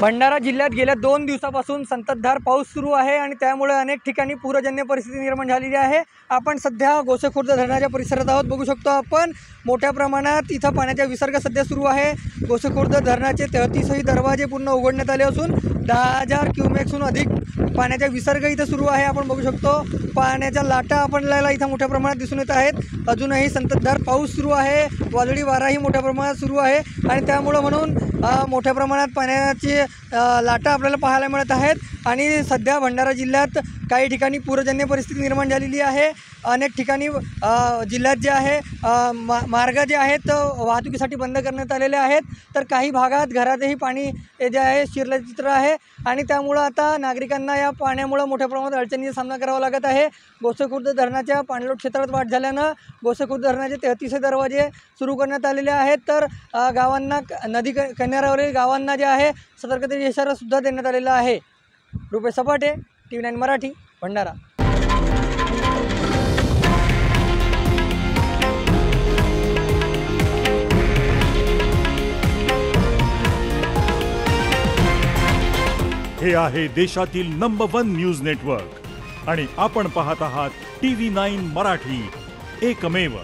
भंडारा जिल्ह्यात गेल्या 2 दिवसापासून संततधार पाऊस सुरू आहे आणि त्यामुळे अनेक ठिकाणी पूरजन्य परिस्थिती निर्माण झालेली आहे। आपण सध्या गोसेखुर्द धरणाच्या परिसरात आहोत। बघू शकतो आपण मोठ्या प्रमाणात इथं पाण्याचा विसर्ग सध्या सुरू आहे। गोसेखुर्द धरणाचे 33ही दरवाजे पूर्ण उघडण्यात आले असून 10,000 क्यूमेक्सहून अधिक पाण्याचा विसर्ग इथं सुरू आहे। आपण बघू शकतो पाण्याच्या लाटा आपल्याला इथं मोठ्या प्रमाणात दिसून येत आहेत। अजूनही संततधार पाऊस सुरू आहे, वादळी वाराही मोठ्या प्रमाणात सुरू आहे आणि त्यामुळे म्हणून मोठ्या प्रमाणात पाण्याची लाटा आपल्याला पाहायला मिळत आहेत। आणि सध्या भंडारा जिल्ह्यात काही ठिकाणी पूरजन्य परिस्थिती निर्माण झालेली आहे। अनेक ठिकाणी जिल्ह्यात जे आहे मार्ग जे आहेत वाहतुकीसाठी बंद करण्यात आलेले आहेत, तर काही भागात घरातही पाणी जे आहे शिरल्याचे चित्र आहे आणि त्यामुळे आता नागरिकांना या पाण्यामुळे मोठ्या प्रमाणात अडचणीचा सामना करावा लागत आहे। गोसेखुर्द धरणाच्या पाणलोट क्षेत्रात वाढ झाल्यानं गोसेखुर्द धरणाचे 33 दरवाजे सुरू करण्यात आलेले आहेत, तर गावांना नदी किनाऱ्यावरील गावांना जे आहे सतर्कतेचा इशारा सुद्धा देण्यात आलेला आहे। रुपेश सपाटे, TV9 मराठी, भंडारा। हे आहे देशातील नंबर 1 न्यूज नेटवर्क आणि आपण पाहत आहात TV9 मराठी, एकमेव।